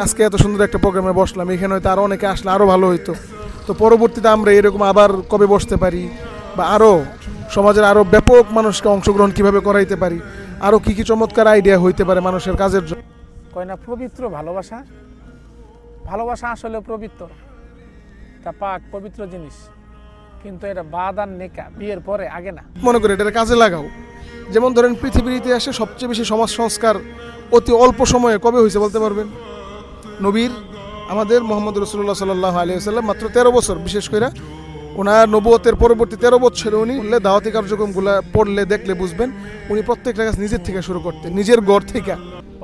আজকে এত সুন্দর একটা প্রোগ্রামে বসলাম, এখানে হয়তো আরও অনেকে আসলে আরও ভালো হইতো। তো পরবর্তীতে আমরা এরকম আবার কবে বসতে পারি বা আরও সমাজের আরও ব্যাপক মানুষকে অংশগ্রহণ কিভাবে করাইতে পারি, আরও কী কী চমৎকার আইডিয়া হইতে পারে মানুষের কাজের জন্য। কয় না পবিত্র ভালোবাসা, ভালোবাসা আসলে পবিত্র, তা পাক পবিত্র জিনিস, কিন্তু এটা বাদ আর নেকা বিয়ের পরে আগে না। মনে করি এটা কাজে লাগাও। যেমন ধরেন পৃথিবীর ইতিহাসে সবচেয়ে বেশি সমাজ সংস্কার অতি অল্প সময়ে কবে হয়েছে বলতে পারবেন? নবীর আমাদের মোহাম্মদ রসুল্লাহ সাল্লাহ আলিয়া সাল্লাম মাত্র 13 বছর, বিশেষ করে ওনার নবুয়তের পরবর্তী 13 বছরে উনি দাওয়াতি কার্যক্রমগুলো পড়লে দেখলে বুঝবেন উনি প্রত্যেকটা কাজ নিজের থেকে শুরু করতেন, নিজের ঘর থেকে।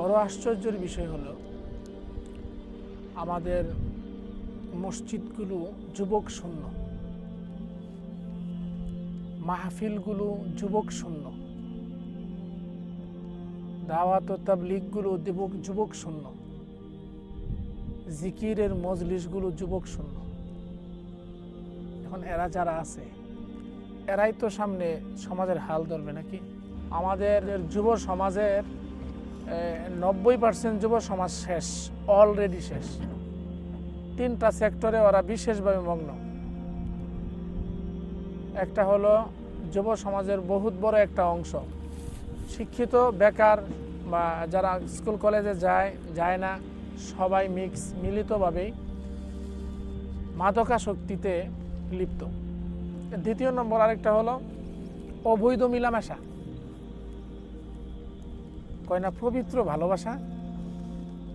বড় আশ্চর্যের বিষয় হলো আমাদের মসজিদগুলো যুবক শূন্য, মাহফিলগুলো যুবক শূন্য, দাওয়াত ও তাবলীগগুলো যুবক শূন্য, জিকিরের মজলিসগুলো যুবক শূন্য। এখন এরা যারা আছে এরাই তো সামনে সমাজের হাল ধরবে নাকি? আমাদের যুব সমাজের 90% যুব সমাজ শেষ, অলরেডি শেষ। 3টা সেক্টরে ওরা বিশেষভাবে মগ্ন। একটা হলো যুব সমাজের বহুত বড় একটা অংশ শিক্ষিত, বেকার বা যারা স্কুল কলেজে যায় না, সবাই মিলিতভাবেই মাদকাসক্তিতে লিপ্ত। দ্বিতীয় নম্বর আরেকটা হলো অবৈধ মিলামেশা। কয় না পবিত্র ভালোবাসা,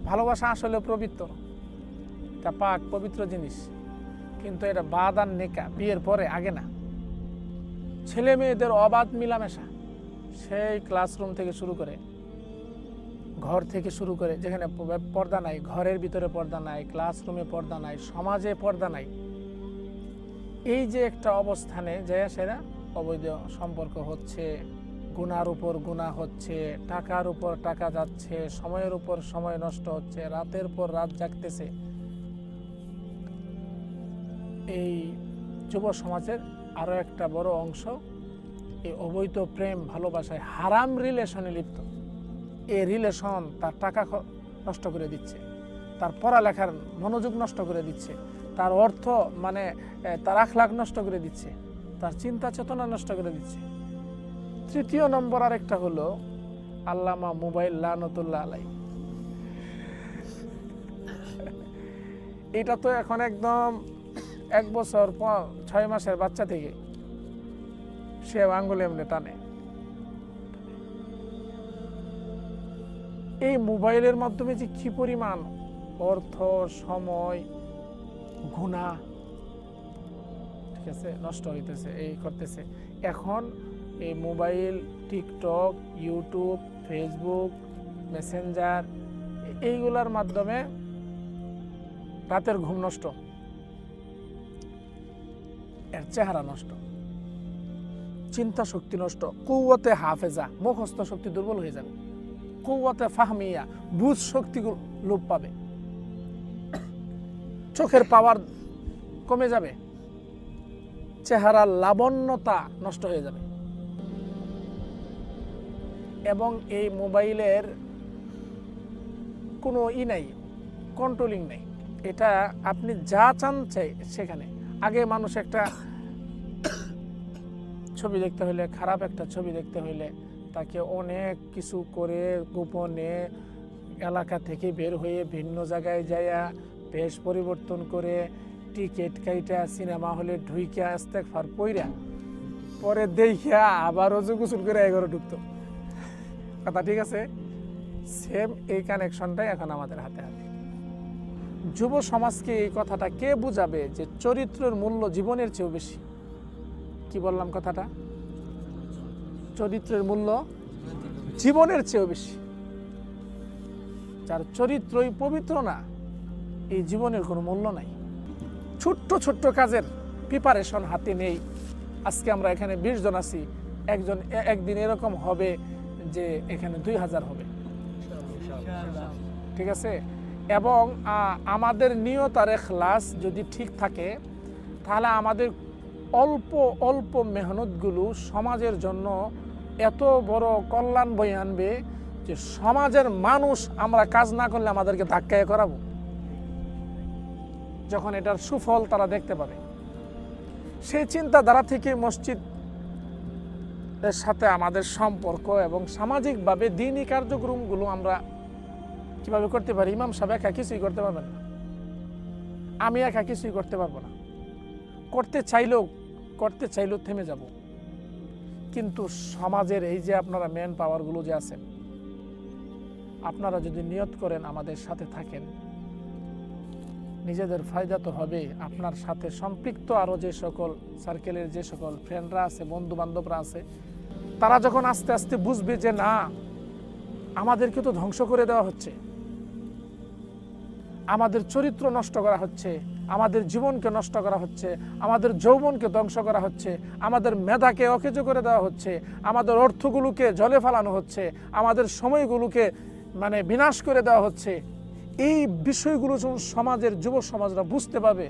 ভালোবাসা আসলে পবিত্র, তা পাক পবিত্র জিনিস, কিন্তু এটা বাদ আর নেকা বিয়ের পরে আগে না। ছেলে মেয়েদের অবাধ মিলামেশা, সেই ক্লাসরুম থেকে শুরু করে, ঘর থেকে শুরু করে, যেখানে পর্দা নাই, ঘরের ভিতরে পর্দা নাই, ক্লাসরুমে পর্দা নাই, সমাজে পর্দা নাই, এই যে একটা অবস্থানে যায় সেরা অবৈধ সম্পর্ক হচ্ছে, গুনার উপর গুনাহ হচ্ছে, টাকার উপর টাকা যাচ্ছে, সময়ের উপর সময় নষ্ট হচ্ছে, রাতের পর রাত জাগতেছে। এই যুব সমাজের আরো একটা বড় অংশ এই অবৈধ প্রেম ভালোবাসায় হারাম রিলেশনে লিপ্ত। এই রিলেশন তার টাকা নষ্ট করে দিচ্ছে, তার পড়ালেখার মনোযোগ নষ্ট করে দিচ্ছে, তার অর্থ মানে তার আখলাক নষ্ট করে দিচ্ছে, তার চিন্তা চেতনা নষ্ট করে দিচ্ছে। তৃতীয় নম্বর আরেকটা হলো আল্লামা মোবাইল লানতুল্লাহ আলাই। এটা তো এখন একদম 1 বছর 6 মাসের বাচ্চা থেকে সে আঙ্গুলে এমনি টানে। এই মোবাইলের মাধ্যমে যে কি পরিমাণ অর্থ, সময়, গুনাহ, ঠিক আছে, নষ্ট হইতেছে, এই করতেছে। এখন এই mobile, TikTok, YouTube, Facebook, Messenger, এইগুলার মাধ্যমে রাতের ঘুম নষ্ট, এর চেহারা নষ্ট, চিন্তা শক্তি নষ্ট, কুওয়াতে হাফেজা, মুখস্থ শক্তি দুর্বল হয়ে যাবে, কুওয়াতে ফাহমিয়া, বুঝ শক্তি লোপ পাবে, চোখের পাওয়ার কমে যাবে, চেহারার লাবণ্যতা নষ্ট হয়ে যাবে। এবং এই মোবাইলের কোনো নাই, কন্ট্রোলিং নেই। এটা আপনি যা চান সেখানে। আগে মানুষ একটা ছবি দেখতে হইলে, খারাপ একটা ছবি দেখতে হইলে তাকে অনেক কিছু করে গোপনে এলাকা থেকে বের হয়ে ভিন্ন জায়গায় যাইয়া বেশ পরিবর্তন করে টিকিট কাইটা সিনেমা হলে ঢুইকা ইস্তেগফার পইরা পরে দেখিয়া আবার অজু গোসল করে এগারো ঢুকতো। কথা ঠিক আছে? সেম এই কানেকশনটাই এখন আমাদের হাতে হাতে। যুব সমাজকে এই কথাটা কে বুঝাবে যে চরিত্রের মূল্য জীবনের চেয়েও বেশি? কি বললাম কথাটা? চরিত্রের মূল্য জীবনের চেয়েও বেশি। যার চরিত্রই পবিত্র না, এই জীবনের কোনো মূল্য নাই। ছোট্ট ছোট্ট কাজের প্রিপারেশন হাতে নেই। আজকে আমরা এখানে 20 জন আছি, একদিন এরকম হবে যে এখানে 2000 হবে, ঠিক আছে? এবং আমাদের নিয়ত আর ইখলাস যদি ঠিক থাকে, তাহলে আমাদের অল্প অল্প মেহনতগুলো সমাজের জন্য এত বড় কল্যাণ বয়ে আনবে যে সমাজের মানুষ আমরা কাজ না করলে আমাদেরকে ধাক্কায় করাবো। যখন এটার সুফল তারা দেখতে পাবে। সেই চিন্তাধারা থেকে মসজিদ এর সাথে আমাদের সম্পর্ক এবং সামাজিকভাবে দ্বীনি কার্যক্রমগুলো আমরা কিভাবে করতে পারি। ইমাম সাহেব একা কিছুই করতে পারবেন না, আমি একা কিছুই করতে পারবো না, করতে চাইলেও থেমে যাব। কিন্তু সমাজের এই যে আপনারা ম্যান পাওয়ারগুলো যে আছেন, আপনারা যদি নিয়ত করেন আমাদের সাথে থাকেন, নিজেদের ফায়দা তো হবে, আপনার সাথে সম্পৃক্ত আরও যে সকল সার্কেলের যে সকল ফ্রেন্ডরা আছে, বন্ধু বান্ধবরা আছে, তারা যখন আস্তে আস্তে বুঝবে যে না, আমাদেরকে তো ধ্বংস করে দেওয়া হচ্ছে, আমাদের চরিত্র নষ্ট করা হচ্ছে, আমাদের জীবনকে নষ্ট করা হচ্ছে, আমাদের যৌবনকে ধ্বংস করা হচ্ছে, আমাদের মেধাকে অকেজো করে দেওয়া হচ্ছে, আমাদের অর্থগুলোকে জলে ফেলানো হচ্ছে, আমাদের সময়গুলোকে বিনাশ করে দেওয়া হচ্ছে, এই বিষয়গুলো যখন সমাজের যুব সমাজরা বুঝতে পারবে,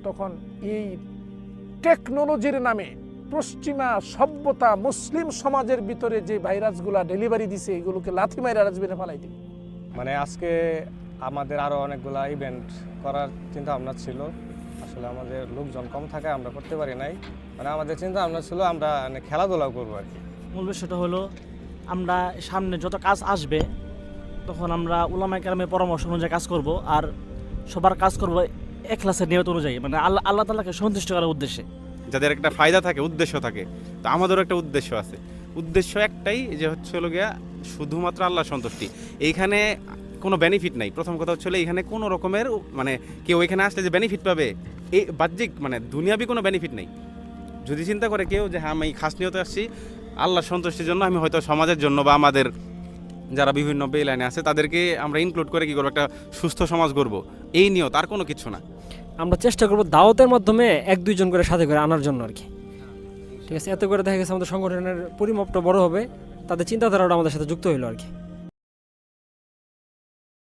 তখন এই টেকনোলজির নামে পশ্চিমা সভ্যতা মুসলিম সমাজের ভিতরে যে ভাইরাসগুলা ডেলিভারি দিছে, এগুলোকে লাথি মাইরা রাজবিনে ফেলাই দিবে। আজকে আমাদের আরও অনেকগুলা ইভেন্ট করার চিন্তা ভাবনা ছিল, আসলে আমাদের লোকজন কম থাকায় আমরা করতে পারি নাই। আমাদের চিন্তা ভাবনা ছিল আমরা খেলাধুলাও করবো আর কি। মূল বিষয়টা হলো আমরা সামনে যত কাজ আসবে তখন আমরা উলামায়ে কেরামের পরামর্শ অনুযায়ী কাজ করব, আর সবার কাজ করব এখলাসের নিয়ত অনুযায়ী, আল্লাহ তাআলাকে সন্তুষ্ট করার উদ্দেশ্যে। যাদের একটা ফায়দা থাকে, উদ্দেশ্য থাকে, তো আমাদেরও একটা উদ্দেশ্য আছে। উদ্দেশ্য একটাই, যে হলো গিয়া শুধুমাত্র আল্লাহ সন্তুষ্টি। এইখানে কোনো বেনিফিট নাই। প্রথম কথা হচ্ছে এইখানে কোনো রকমের কেউ এখানে আসলে যে বেনিফিট পাবে, এই বাহ্যিক দুনিয়াবি কোনো বেনিফিট নেই। যদি চিন্তা করে কেউ যে হ্যাঁ আমি খাস নিয়তে আসছি আল্লাহর সন্তুষ্টির জন্য, আমি হয়তো সমাজের জন্য বা আমাদের যারা বিভিন্ন বে লাইনে আছে তাদেরকে আমরা ইনক্লুড করে কি করবো, একটা সুস্থ সমাজ গড়বো, এই নিয়ত, আর কোনো কিছু না। আমরা চেষ্টা করবো দাওয়াতের মাধ্যমে 1-2 জন করে সাথে করে আনার জন্য আর কি। ঠিক আছে, এত করে দেখা গেছে আমাদের সংগঠনের পরিমাপটা বড় হবে, তাদের চিন্তাধারাটা আমাদের সাথে যুক্ত হইলো আর কি।